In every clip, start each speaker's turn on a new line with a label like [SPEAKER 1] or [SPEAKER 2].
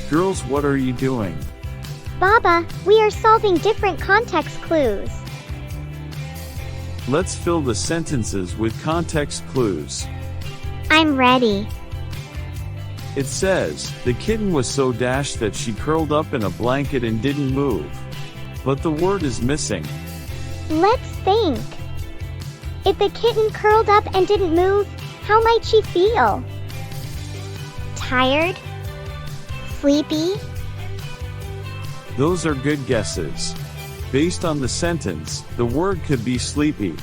[SPEAKER 1] Girls, what are you doing?
[SPEAKER 2] Baba, we are solving different context clues.
[SPEAKER 1] Let's fill the sentences with context clues.
[SPEAKER 2] I'm ready.
[SPEAKER 1] It says, the kitten was so dashed that she curled up in a blanket and didn't move. But the word is missing.
[SPEAKER 2] Let's think. If the kitten curled up and didn't move, how might she feel? Tired? Sleepy?
[SPEAKER 1] Those are good guesses. Based on the sentence, the word could be sleepy.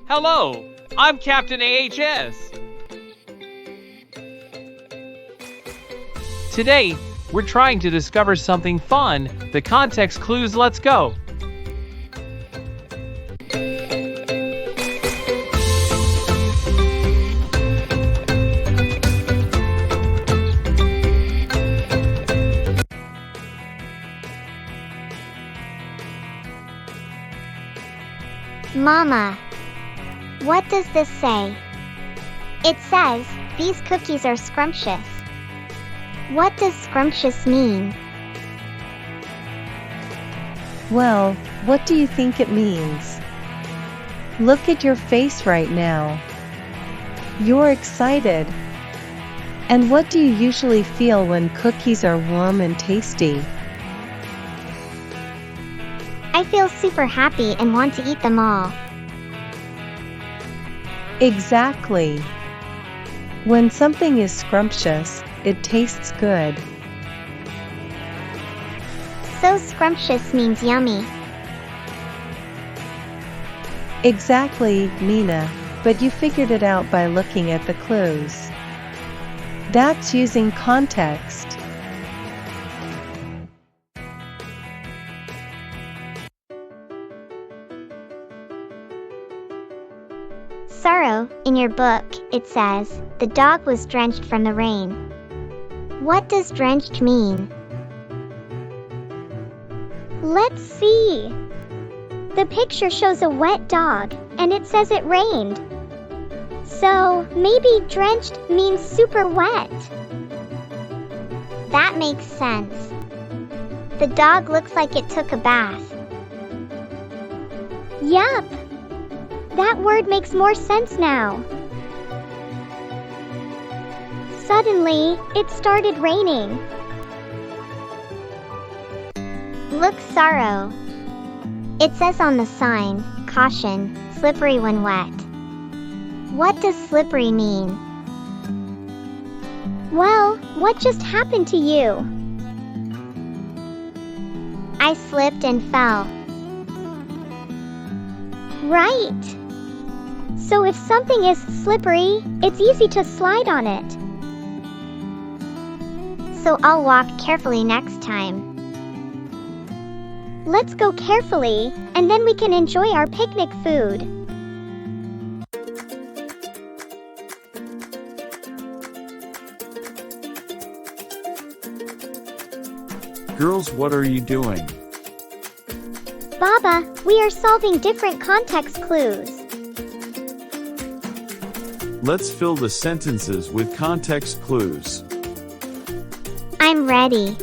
[SPEAKER 3] Hello, I'm Captain AHS. Today, we're trying to discover something fun. The context clues, let's go.
[SPEAKER 2] Mama, what does this say? It says, these cookies are scrumptious. What does scrumptious mean?
[SPEAKER 4] Well, what do you think it means? Look at your face right now. You're excited. And what do you usually feel when cookies are warm and tasty?
[SPEAKER 2] I feel super happy and want to eat them all.
[SPEAKER 4] Exactly. When something is scrumptious, it tastes good.
[SPEAKER 2] So scrumptious means yummy.
[SPEAKER 4] Exactly, Mina, but you figured it out by looking at the clues. That's using context.
[SPEAKER 2] Saro, in your book, it says, the dog was drenched from the rain. What does drenched mean? Let's see. The picture shows a wet dog, and it says it rained. So, maybe drenched means super wet. That makes sense. The dog looks like it took a bath. Yup. That word makes more sense now. Suddenly, it started raining. Look, Saro. It says on the sign, caution, slippery when wet. What does slippery mean? Well, what just happened to you? I slipped and fell. Right. So if something is slippery, it's easy to slide on it. So I'll walk carefully next time. Let's go carefully, and then we can enjoy our picnic food.
[SPEAKER 1] Girls, what are you doing?
[SPEAKER 2] Baba, we are solving different context clues.
[SPEAKER 1] Let's fill the sentences with context clues.
[SPEAKER 2] I'm ready.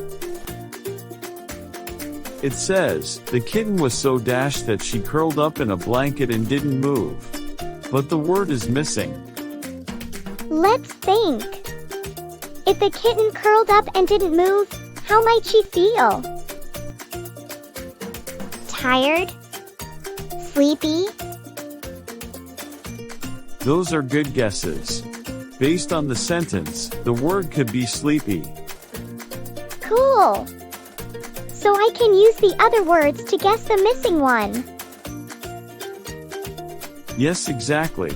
[SPEAKER 1] It says, the kitten was so dashed that she curled up in a blanket and didn't move. But the word is missing.
[SPEAKER 2] Let's think. If the kitten curled up and didn't move, how might she feel? Tired? Sleepy?
[SPEAKER 1] Those are good guesses. Based on the sentence, the word could be sleepy.
[SPEAKER 2] Cool. So I can use the other words to guess the missing one.
[SPEAKER 1] Yes, exactly.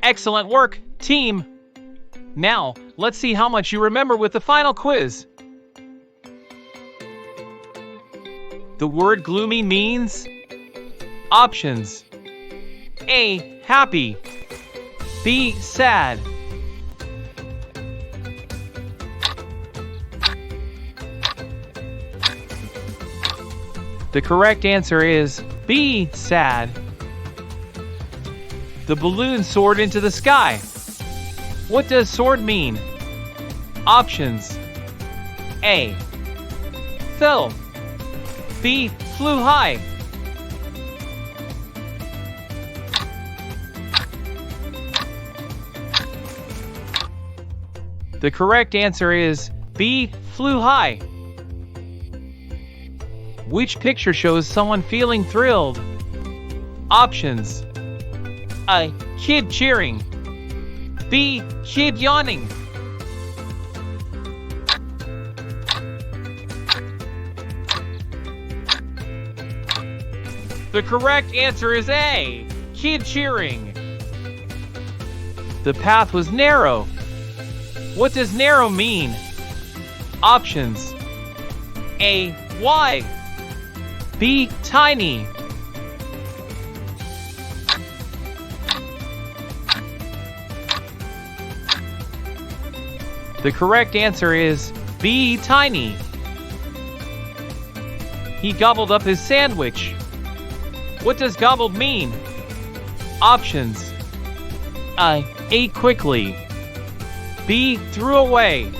[SPEAKER 3] Excellent work, team. Now, let's see how much you remember with the final quiz. The word gloomy means options. A. Happy. B. Sad. The correct answer is B, sad. The balloon soared into the sky. What does soared mean? Options: A, fell. B, flew high. The correct answer is B, flew high. Which picture shows someone feeling thrilled? Options: A, kid cheering. B, kid yawning. The correct answer is A, kid cheering. The path was narrow. What does narrow mean? Options: A, wide. B, tiny. The correct answer is B, tiny. He gobbled up his sandwich. What does gobbled mean? Options: A, ate quickly. B, threw away.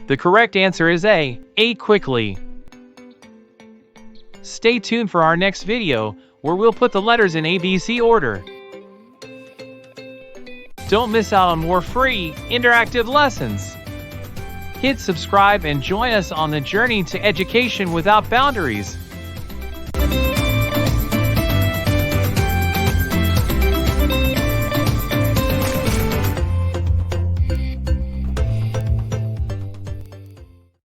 [SPEAKER 3] The correct answer is A, ate quickly. Stay tuned for our next video, where we'll put the letters in ABC order. Don't miss out on more free, interactive lessons. Hit subscribe and join us on the journey to education without boundaries.